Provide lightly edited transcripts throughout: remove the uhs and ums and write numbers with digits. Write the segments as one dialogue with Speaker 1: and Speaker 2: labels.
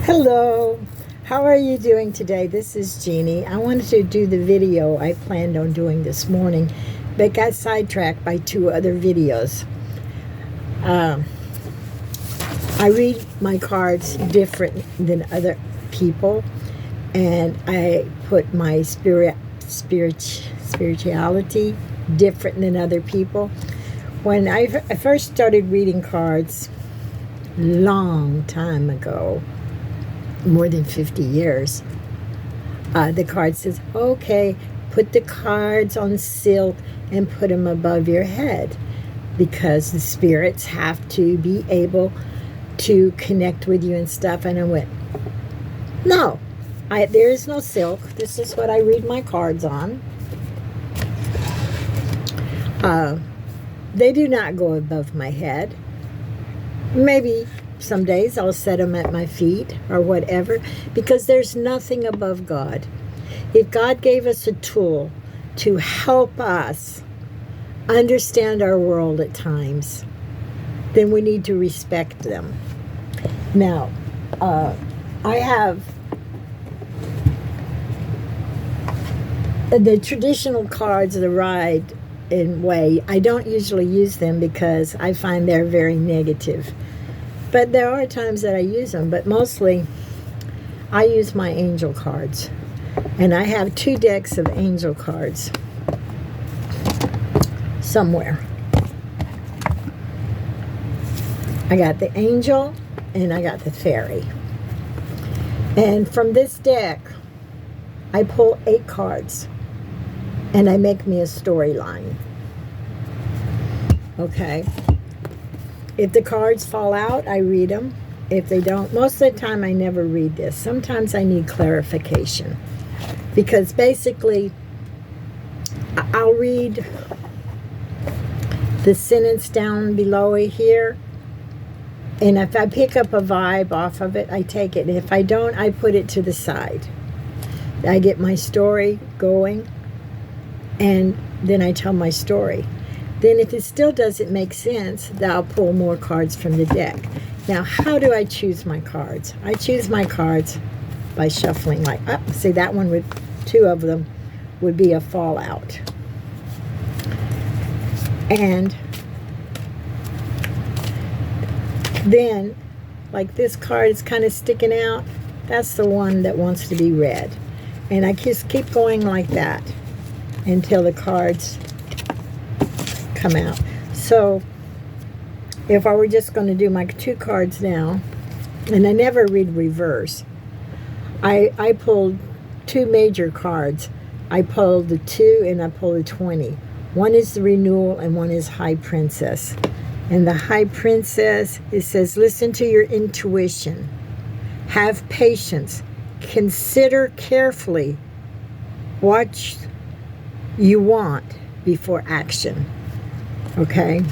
Speaker 1: Hello, how are you doing today? This is Jeannie. I wanted to do the video I planned on doing this morning, but got sidetracked by two other videos. I read my cards different than other people, and I put my spirituality different than other people. When I first started reading cards, long time ago, more than 50 years, the card says, okay, put the cards on silk and put them above your head, because the spirits have to be able to connect with you and stuff. And I went, no, there is no silk. This is what I read my cards on. They do not go above my head. Maybe some days I'll set them at my feet or whatever, because there's nothing above God. If God gave us a tool to help us understand our world at times, then we need to respect them. Now, I have the traditional cards, the ride and way. I don't usually use them because I find they're very negative. But there are times that I use them, but mostly I use my angel cards. And I have 2 decks of angel cards somewhere. I got the angel and I got the fairy. And from this deck, I pull 8 cards and I make me a storyline. Okay. If the cards fall out, I read them. If they don't, most of the time I never read this. Sometimes I need clarification. Because basically, I'll read the sentence down below here. And if I pick up a vibe off of it, I take it. And if I don't, I put it to the side. I get my story going, and then I tell my story. Then if it still doesn't make sense, then I'll pull more cards from the deck. Now, how do I choose my cards? I choose my cards by shuffling like, see, that one with 2 of them would be a fallout. And then, like this card is kind of sticking out, that's the one that wants to be read. And I just keep going like that until the cards come out. So if I were just going to do my 2 cards now, and I never read reverse, I pulled 2 major cards. I pulled the 2 and I pulled the 20. One is the renewal and one is High Princess. And the High Princess, it says, listen to your intuition, have patience, consider carefully what you want before action. Okay?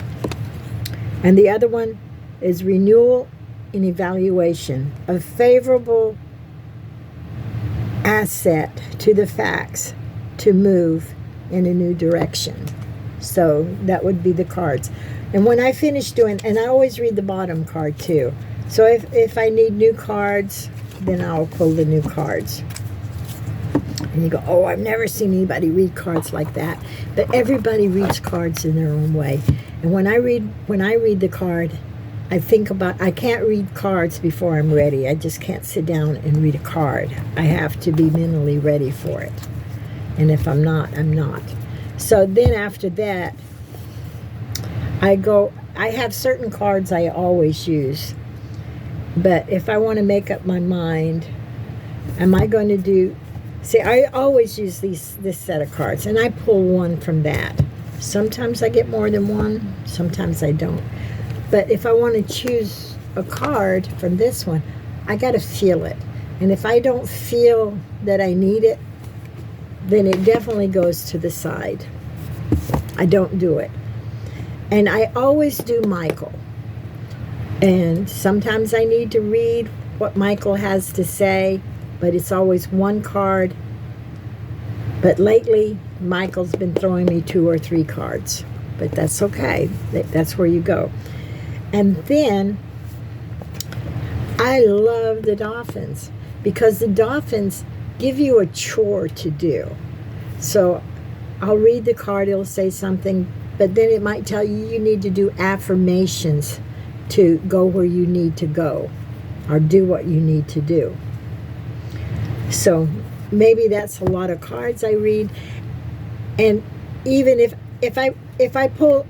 Speaker 1: And the other one is renewal and evaluation, a favorable asset to the facts to move in a new direction. So that would be the cards. And when I finish doing, and I always read the bottom card too. So if I need new cards, then I'll pull the new cards. And you go, oh, I've never seen anybody read cards like that. But everybody reads cards in their own way. And when I read the card, I think about, I can't read cards before I'm ready. I just can't sit down and read a card. I have to be mentally ready for it. And if I'm not, I'm not. So then after that, I have certain cards I always use. But if I want to make up my mind, am I going to do, see, I always use this set of cards, and I pull one from that. Sometimes I get more than one, sometimes I don't. But if I want to choose a card from this one, I got to feel it. And if I don't feel that I need it, then it definitely goes to the side. I don't do it. And I always do Michael. And sometimes I need to read what Michael has to say, but it's always one card. But lately, Michael's been throwing me 2 or 3 cards. But that's okay. That's where you go. And then I love the dolphins because the dolphins give you a chore to do. So I'll read the card, it'll say something, but then it might tell you you need to do affirmations to go where you need to go or do what you need to do. So maybe that's a lot of cards I read. And even if I pull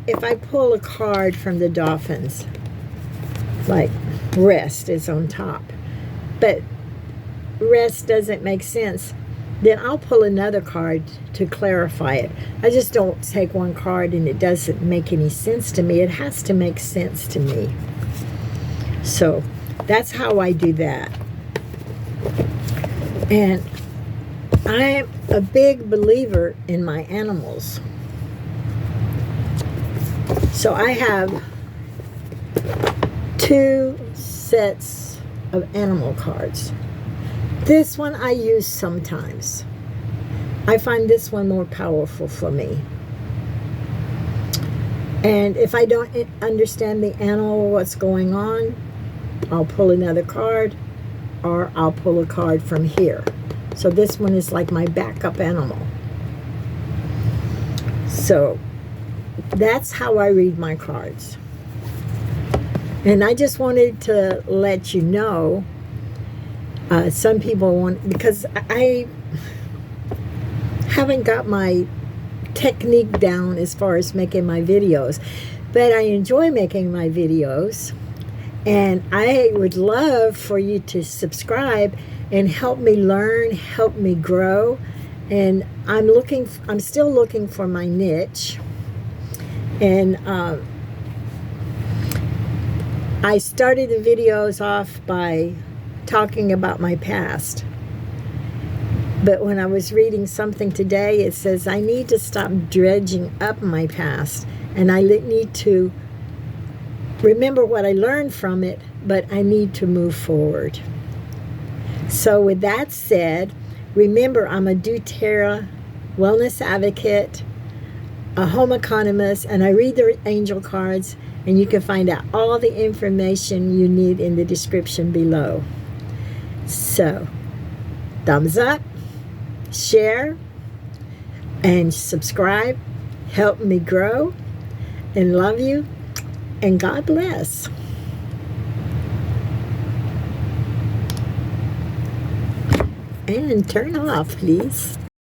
Speaker 1: a card from the dolphins, like rest is on top, but rest doesn't make sense, then I'll pull another card to clarify it. I just don't take one card and it doesn't make any sense to me. It has to make sense to me. So that's how I do that. And I'm a big believer in my animals. So I have 2 sets of animal cards. This one I use sometimes. I find this one more powerful for me. And if I don't understand the animal, what's going on, I'll pull another card, or I'll pull a card from here. So this one is like my backup animal. So that's how I read my cards. And I just wanted to let you know, some people want, because I haven't got my technique down as far as making my videos, but I enjoy making my videos, and I would love for you to subscribe and help me learn, help me grow. And I'm still looking for my niche. And I started the videos off by talking about my past. But when I was reading something today, it says I need to stop dredging up my past, and I need to remember what I learned from it, but I need to move forward. So with that said, remember, I'm a doTERRA wellness advocate, a home economist, and I read the angel cards, and you can find out all the information you need in the description below. So, thumbs up, share, and subscribe. Help me grow, and love you, and God bless. And turn off, please.